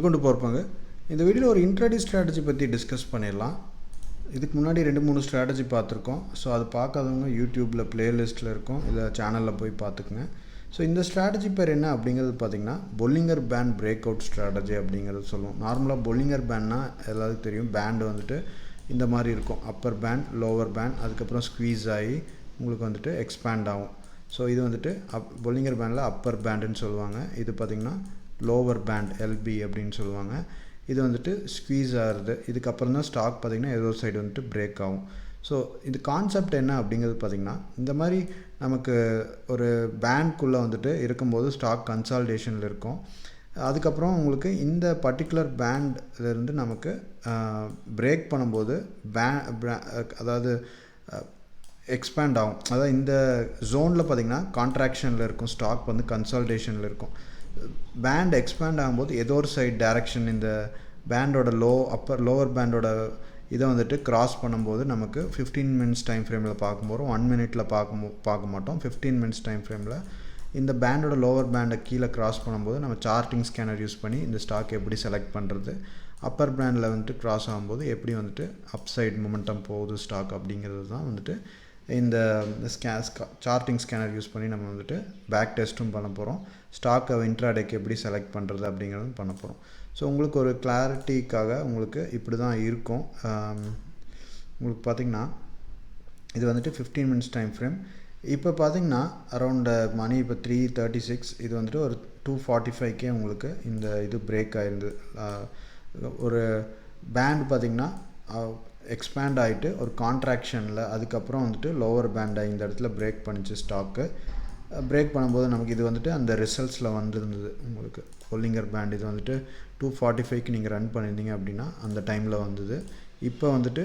மேற்கொண்டு பார்ப்பாங்க. இந்த வீடியோவில் ஒரு இன்ட்ராடே ஸ்ட்ராட்டஜி பற்றி டிஸ்கஸ் பண்ணிடலாம். இதுக்கு முன்னாடி 2-3 ஸ்ட்ராட்டஜி பார்த்துருக்கோம். ஸோ அது பார்க்காதவங்க யூடியூப்பில் ப்ளேலிஸ்ட்டில் இருக்கும், இல்லை சேனலில் போய் பார்த்துக்குங்க. ஸோ இந்த ஸ்ட்ராட்டஜி பேர் என்ன அப்படிங்கிறது பார்த்திங்கன்னா பொல்லிங்கர் பேண்ட் பிரேக் அவுட் ஸ்ட்ராட்டஜி அப்படிங்கிறது சொல்லுவோம். நார்மலாக பொல்லிங்கர் பேண்ட்னா எல்லாத்துக்கும் தெரியும். பேண்டு வந்துட்டு இந்த மாதிரி இருக்கும், அப்பர் பேண்ட், லோவர் பேண்ட், அதுக்கப்புறம் ஸ்குவீஸ் ஆகி உங்களுக்கு வந்துட்டு எக்ஸ்பேண்ட் ஆகும். ஸோ இது வந்துட்டு பொல்லிங்கர் பேண்டில் அப்பர் பேண்டுன்னு சொல்லுவாங்க. இது பார்த்திங்கன்னா லோவர் பேண்ட் எல்பி அப்படின்னு சொல்லுவாங்க. இது வந்துட்டு ஸ்குவீஸ் ஆகிறது. இதுக்கப்புறம் தான் ஸ்டாக் பார்த்திங்கன்னா ஏதோ சைடு வந்துட்டு பிரேக் ஆகும். ஸோ இது கான்செப்ட் என்ன அப்படிங்கிறது பார்த்திங்கன்னா, இந்த மாதிரி நமக்கு ஒரு பேண்ட்குள்ளே வந்துட்டு இருக்கும்போது ஸ்டாக் கன்சால்டேஷனில் இருக்கும். அதுக்கப்புறம் உங்களுக்கு இந்த பர்டிகுலர் பேண்ட்லேருந்து நமக்கு பிரேக் பண்ணும்போது அதாவது எக்ஸ்பேண்ட் ஆகும். அதாவது இந்த ஜோனில் பார்த்திங்கன்னா கான்ட்ராக்ஷனில் இருக்கும், ஸ்டாக் வந்து கன்சால்டேஷனில் இருக்கும். பேண்ட் எக்ஸ்பேண்ட் ஆகும்போது ஏதோ ஒரு சைடு டைரக்ஷன் இந்த பேண்டோட லோவர் பேண்டோட இதை வந்துட்டு கிராஸ் பண்ணும்போது நமக்கு 15 மினிட்ஸ் டைம் ஃப்ரேமில் பார்க்கும்போது 1 மினிட்டில் பார்க்க மாட்டோம். 15 மினிட்ஸ் டைம் ஃப்ரேமில் இந்த பேண்டோட லோவர் பேண்டை கீழே கிராஸ் பண்ணும்போது நம்ம சார்ட்டிங் ஸ்கேனர் யூஸ் பண்ணி இந்த ஸ்டாக் எப்படி செலக்ட் பண்ணுறது, அப்பர் பேண்டில் வந்துட்டு கிராஸ் ஆகும்போது எப்படி வந்துட்டு அப்சைட் மொமெண்டம் போகுது ஸ்டாக் அப்படிங்கிறது தான் வந்துட்டு இந்த சார்ட்டிங் ஸ்கேனர் யூஸ் பண்ணி நம்ம வந்துட்டு பேக் டெஸ்ட்டும் பண்ண போகிறோம். ஸ்டாக்கை இன்ட்ராடேக்கு எப்படி செலக்ட் பண்ணுறது அப்படிங்கிறதும் பண்ண போகிறோம். ஸோ உங்களுக்கு ஒரு கிளாரிட்டிக்காக உங்களுக்கு இப்படி தான் இருக்கும். உங்களுக்கு பார்த்திங்கன்னா இது வந்துட்டு 15 மினிட்ஸ் டைம் ஃப்ரேம். இப்போ பார்த்திங்கன்னா அரௌண்ட் மணி இப்போ 3:36, இது வந்துட்டு ஒரு 2:45 உங்களுக்கு இந்த இது பிரேக் ஆகிருந்து. ஒரு பேண்ட் பார்த்திங்கன்னா எக்ஸ்பேண்ட் ஆகிட்டு ஒரு கான்ட்ராக்ஷனில் அதுக்கப்புறம் வந்துட்டு லோவர் பேண்டை இந்த இடத்துல பிரேக் பண்ணிச்சு ஸ்டாக்கு. பிரேக் பண்ணும்போது நமக்கு இது வந்துட்டு அந்த ரிசல்ட்ஸில் வந்துருந்தது. உங்களுக்கு பொல்லிங்கர் பேண்ட் இது வந்துட்டு 2:45க்கு நீங்கள் ரன் பண்ணியிருந்தீங்க அப்படின்னா அந்த டைமில் வந்தது. இப்போ வந்துட்டு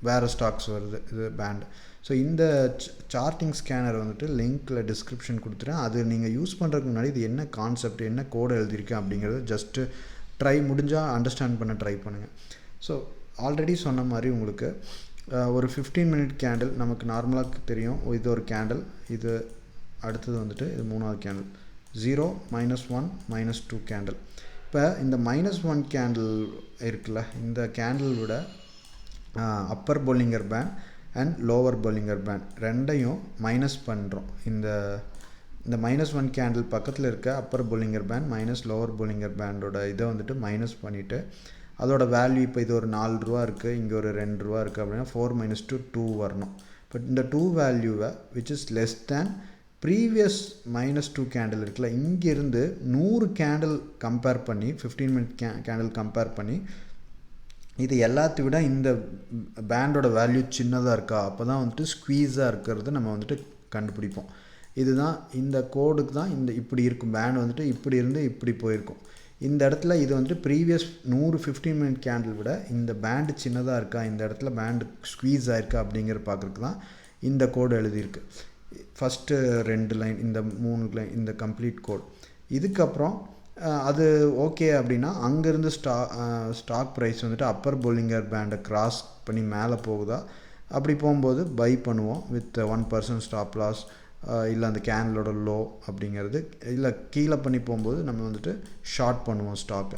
வேறு ஸ்டாக்ஸ் வருது இது பேண்ட். ஸோ இந்த சார்ட்டிங் ஸ்கேனர் வந்துட்டு லிங்க்கில் டிஸ்கிரிப்ஷன் கொடுத்துட்டேன். அது நீங்கள் யூஸ் பண்ணுறதுக்கு முன்னாடி இது என்ன கான்செப்ட், என்ன கோடு எழுதியிருக்கேன் அப்படிங்கிறது ஜஸ்ட்டு ட்ரை முடிஞ்சால் அண்டர்ஸ்டாண்ட் பண்ண ட்ரை பண்ணுங்கள். ஸோ ஆல்ரெடி சொன்ன மாதிரி உங்களுக்கு ஒரு 15 மினிட் கேண்டில் நமக்கு நார்மலாக தெரியும். இது ஒரு கேண்டில், இது அடுத்தது வந்துட்டு இது 3வது கேண்டில், 0, -1, -2 கேண்டில். இப்போ இந்த -1 கேண்டில் இருக்குல்ல, இந்த கேண்டில் விட upper Bollinger band and lower Bollinger band ரெண்டையும் மைனஸ் பண்ணுறோம். இந்த -1 கேண்டில் பக்கத்தில் இருக்க upper Bollinger band minus lower Bollinger பேண்டோட இதை வந்துட்டு மைனஸ் பண்ணிவிட்டு அதோட வேல்யூ இப்போ இது ஒரு 4 ரூபா இருக்குது, இங்கே ஒரு 2 ரூபா இருக்குது அப்படின்னா 4 - 2 வரணும். பட் இந்த 2 வேல்யூவை which is less than previous -2 candle இருக்குல்ல, இங்கேருந்து 100 கேண்டில் கம்பேர் பண்ணி 15 மினிட் கேண்டில் கம்பேர் பண்ணி இது எல்லாத்தையும் விட இந்த பேண்டோட வேல்யூ சின்னதாக இருக்கா, அப்போ தான் வந்துட்டு ஸ்குவீஸாக இருக்கிறது நம்ம வந்துட்டு கண்டுபிடிப்போம். இதுதான் இந்த கோடுக்கு தான் இந்த இப்படி இருக்கும். பேண்ட் வந்துட்டு இப்படி இருந்து இப்படி போயிருக்கும். இந்த இடத்துல இது வந்துட்டு ப்ரீவியஸ் 15 மினிட் கேண்டில் விட இந்த பேண்டு சின்னதாக இருக்கா, இந்த இடத்துல பேண்டு ஸ்குவீஸ் ஆகிருக்கா அப்படிங்கிற பார்க்குறதுக்கு தான் இந்த கோடு எழுதியிருக்கு. ஃபஸ்ட்டு 2 லைன், இந்த 3 லைன், இந்த கம்ப்ளீட் கோட். இதுக்கப்புறம் அது ஓகே அப்படின்னா அங்கேருந்து ஸ்டாக் ப்ரைஸ் வந்துட்டு அப்பர் பொல்லிங்கர் பேண்டை கிராஸ் பண்ணி மேலே போகுதா, அப்படி போகும்போது பை பண்ணுவோம் வித் 1% ஸ்டாப் லாஸ், இல்லை அந்த கேண்டிலோட லோ அப்படிங்கிறது, இல்லை கீழே பண்ணி போகும்போது நம்ம வந்துட்டு ஷார்ட் பண்ணுவோம் ஸ்டாக்கை.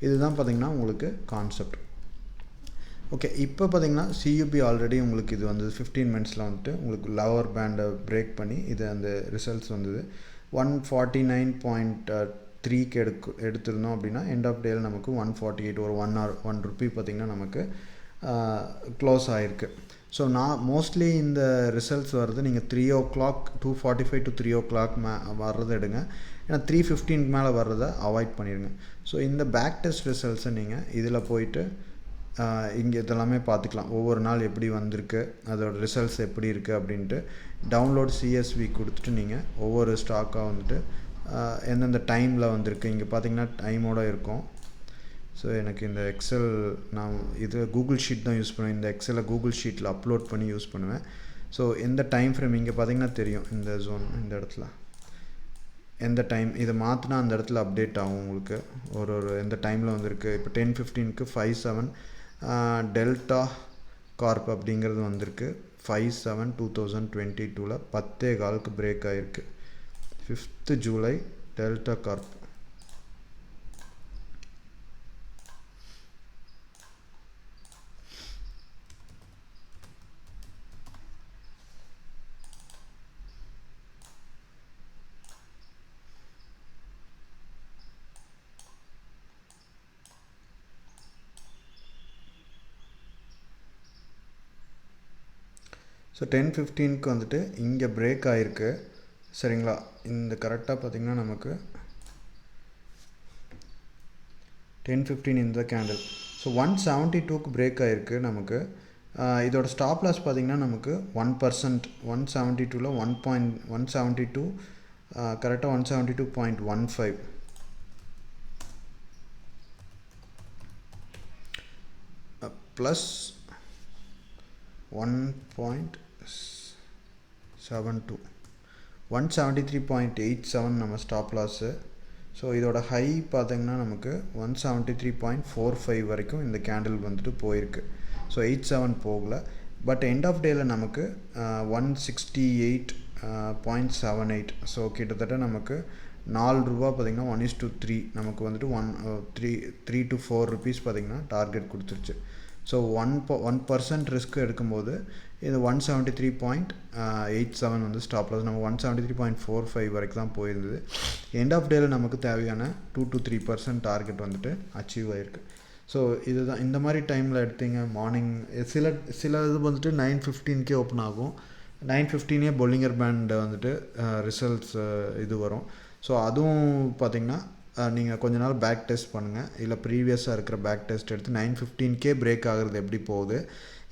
இதுதான் பார்த்திங்கன்னா உங்களுக்கு கான்செப்ட். ஓகே, இப்போ பார்த்திங்கன்னா சியூபி ஆல்ரெடி உங்களுக்கு இது வந்தது 15 மினிட்ஸில் வந்துட்டு உங்களுக்கு லவர் பேண்டை பிரேக் பண்ணி இது அந்த ரிசல்ட்ஸ் வந்தது. 149.3க்கு எடுத்திருந்தோம் அப்படின்னா எண்ட் ஆஃப் டேயில் நமக்கு 148, ஒரு 1 ரூபி பார்த்திங்கன்னா நமக்கு க்ளோஸ் ஆகிருக்கு. ஸோ நான் மோஸ்ட்லி இந்த ரிசல்ட்ஸ் வர்றது நீங்கள் 3 o'clock 2:45 to 3 o'clock வர்றதை எடுங்க. ஏன்னா 3:15 மேலே வர்றதை அவாய்ட் பண்ணிடுங்க. ஸோ இந்த பேக் டெஸ்ட் ரிசல்ட்ஸை நீங்கள் இதில் போயிட்டு இங்கே இதெல்லாமே பார்த்துக்கலாம். ஒவ்வொரு நாள் எப்படி வந்திருக்கு, அதோட ரிசல்ட்ஸ் எப்படி இருக்குது அப்படின்ட்டு டவுன்லோட் CSV கொடுத்துட்டு நீங்கள் ஒவ்வொரு ஸ்டாக்காக வந்துட்டு எந்தெந்த டைமில் வந்திருக்கு இங்கே பார்த்திங்கன்னா டைமோடு இருக்கும். ஸோ எனக்கு இந்த எக்ஸல் நான் இது கூகுள் ஷீட் தான் யூஸ் பண்ணுவேன். இந்த எக்ஸலை கூகுள் ஷீட்டில் அப்லோட் பண்ணி யூஸ் பண்ணுவேன். ஸோ எந்த டைம் ஃப்ரேம் இங்கே பார்த்திங்கன்னா தெரியும், இந்த ஜோன் இந்த இடத்துல எந்த டைம் இதை மாற்றினா அந்த இடத்துல அப்டேட் ஆகும் உங்களுக்கு ஒரு எந்த டைமில் வந்திருக்கு. இப்போ 10:15க்கு 57 டெல்டா கார்ப் அப்படிங்கிறது வந்திருக்கு. 5/7/2022 10:15க்கு பிரேக் ஆகிருக்கு. 5th July Delta Corp so 10:15க்கு வந்துட்டு இங்கே பிரேக் ஆகிருக்கு சரிங்களா. இந்த கரெக்டாக பார்த்திங்கன்னா நமக்கு 10:15 இந்த கேண்டில். ஸோ 172க்கு பிரேக் ஆகிருக்கு நமக்கு. இதோட ஸ்டாப் லாஸ் பார்த்திங்கன்னா நமக்கு 1%. 172ல் 1.172 கரெக்டாக 172.15 ப்ளஸ் 1.72 173.87 நம்ம ஸ்டாப் லாஸு. ஸோ இதோட ஹை பார்த்திங்கன்னா நமக்கு 173.45 வரைக்கும் இந்த கேண்டில் வந்துட்டு போயிருக்கு. ஸோ 87 போகல. பட் எண்ட் ஆஃப் டேயில் நமக்கு 168.78. ஸோ கிட்டத்தட்ட நமக்கு $4 பார்த்திங்கன்னா 1:3 நமக்கு வந்துட்டு 3 to 4 rupees பார்த்திங்கன்னா டார்கெட் கொடுத்துருச்சு. ஸோ 1% ரிஸ்க் எடுக்கும்போது இது 173.87 வந்து ஸ்டாப் லாஸ். நம்ம 173.45 வரைக்கும் தான் போயிருந்தது. எண்ட் ஆஃப் டேயில் நமக்கு தேவையான 2 to 3% டார்கெட் வந்துட்டு அச்சீவ் ஆகிருக்கு. ஸோ இதுதான் இந்த மாதிரி டைமில் எடுத்தீங்க மார்னிங் சில இது வந்துட்டு 9:15 ஓப்பன் ஆகும். 9:15 பொல்லிங்கர் பேண்ட் வந்துட்டு ரிசல்ட்ஸ் இது வரும். ஸோ அதுவும் பார்த்திங்கன்னா நீங்கள் கொஞ்ச நாள் பேக் டெஸ்ட் பண்ணுங்கள். இல்லை ப்ரீவியஸாக இருக்கிற பேக் டெஸ்ட் எடுத்து 9:15 பிரேக் ஆகிறது எப்படி போகுது,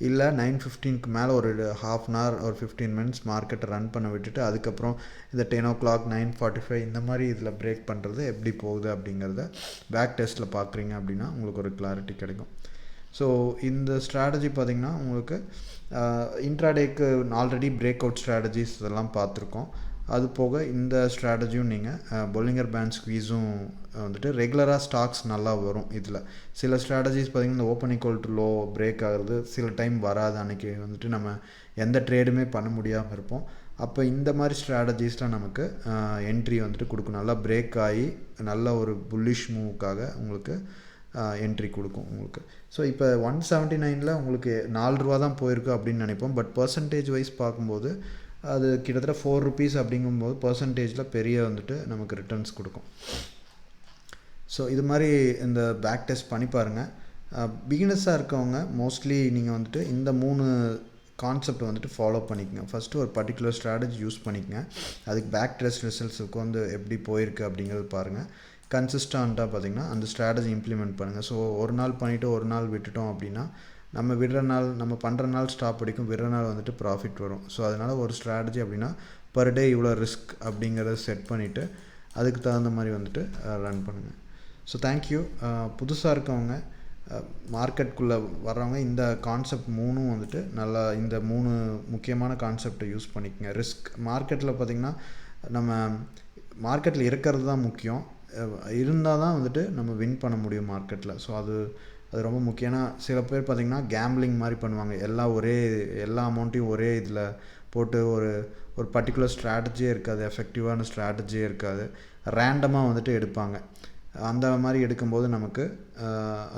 இல்லை 9:15க்கு மேலே ஒரு ½ an hour ஒரு 15 minutes மார்க்கெட்டை ரன் பண்ண விட்டுட்டு அதுக்கப்புறம் இந்த 10 o'clock 9:45 இந்த மாதிரி இதில் பிரேக் பண்ணுறது எப்படி போகுது அப்படிங்கிறத பேக் டெஸ்ட்டில் பார்க்குறீங்க அப்படின்னா உங்களுக்கு ஒரு கிளாரிட்டி கிடைக்கும். ஸோ இந்த ஸ்ட்ராட்டஜி பார்த்திங்கன்னா உங்களுக்கு இன்ட்ராடேக்கு ஆல்ரெடி பிரேக் அவுட் ஸ்ட்ராட்டஜிஸ் இதெல்லாம் பார்த்துருக்கோம். அது போக இந்த ஸ்ட்ராட்டஜியும் நீங்கள் பொல்லிங்கர் பேண்ட் ஸ்குவீஸும் வந்துட்டு ரெகுலராக ஸ்டாக்ஸ் நல்லா வரும். இதில் சில ஸ்ட்ராட்டஜிஸ் பார்த்திங்கன்னா இந்த open equal to low break ஆகிறது சில டைம் வராது. அன்றைக்கி வந்துட்டு நம்ம எந்த ட்ரேடுமே பண்ண முடியாமல் இருப்போம். அப்போ இந்த மாதிரி ஸ்ட்ராட்டஜிஸ்லாம் நமக்கு என்ட்ரி வந்துட்டு கொடுக்கும். நல்லா பிரேக் ஆகி நல்ல ஒரு புல்லிஷ் மூவுக்காக உங்களுக்கு என்ட்ரி கொடுக்கும் உங்களுக்கு. ஸோ இப்போ 179ல் உங்களுக்கு $4 தான் போயிருக்கு அப்படின்னு நினைப்போம். பட் பர்சன்டேஜ் வைஸ் பார்க்கும்போது அது கிட்டத்தட்ட $4 அப்படிங்கும்போது பர்சன்டேஜில் பெரிய வந்துட்டு நமக்கு ரிட்டர்ன்ஸ் கொடுக்கும். ஸோ இது மாதிரி இந்த பேக் டெஸ்ட் பண்ணி பாருங்கள். பிகினர்ஸாக இருக்கவங்க மோஸ்ட்லி நீங்கள் வந்துட்டு இந்த 3 கான்செப்ட் வந்துட்டு ஃபாலோ பண்ணிக்கங்க. ஃபஸ்ட்டு ஒரு பர்டிகுலர் ஸ்ட்ராட்டஜி யூஸ் பண்ணிக்கங்க. அதுக்கு பேக் டெஸ்ட் ரிசல்ட்ஸுக்கு வந்து எப்படி போயிருக்கு அப்படிங்கிறது பாருங்கள். கன்சிஸ்டண்ட்டாக பார்த்திங்கன்னா அந்த ஸ்ட்ராட்டஜி இம்ப்ளிமெண்ட் பண்ணுங்கள். ஸோ ஒரு நாள் பண்ணிவிட்டு ஒரு நாள் விட்டுட்டோம் அப்படின்னா நம்ம விடுற நாள் நம்ம பண்ணுற நாள் ஸ்டாப் அடிக்கும், விடுற நாள் வந்துட்டு ப்ராஃபிட் வரும். ஸோ அதனால் ஒரு ஸ்ட்ராட்டஜி அப்படின்னா பர் டே இவ்வளோ ரிஸ்க் அப்படிங்கிறத செட் பண்ணிவிட்டு அதுக்கு தகுந்த மாதிரி வந்துட்டு ரன் பண்ணுங்கள். So thank you. புதுசாக இருக்கவங்க மார்க்கெட்டுக்குள்ளே வர்றவங்க இந்த கான்செப்ட் 3 வந்துட்டு நல்லா இந்த 3 முக்கியமான கான்செப்டை யூஸ் பண்ணிக்கங்க. ரிஸ்க் மார்க்கெட்டில் பார்த்திங்கன்னா நம்ம மார்க்கெட்டில் இருக்கிறது தான் முக்கியம். இருந்தால் தான் வந்துட்டு நம்ம வின் பண்ண முடியும் மார்க்கெட்டில். ஸோ அது ரொம்ப முக்கியம்னா சில பேர் பார்த்திங்கன்னா கேம்பிளிங் மாதிரி பண்ணுவாங்க. எல்லா அமௌண்ட்டையும் ஒரே இதில் போட்டு ஒரு பர்டிகுலர் ஸ்ட்ராட்டஜியே இருக்காது, எஃபெக்டிவான ஸ்ட்ராட்டஜியே இருக்காது, ரேண்டமாக வந்துட்டு எடுப்பாங்க. அந்த மாதிரி எடுக்கும்போது நமக்கு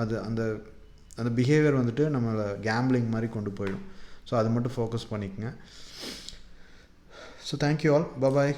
அது அந்த பிஹேவியர் வந்துட்டு நம்மளை கேம்பிளிங் மாதிரி கொண்டு போயிடும். ஸோ அது மட்டும் ஃபோக்கஸ் பண்ணிக்கங்க. So thank you all. பாய்.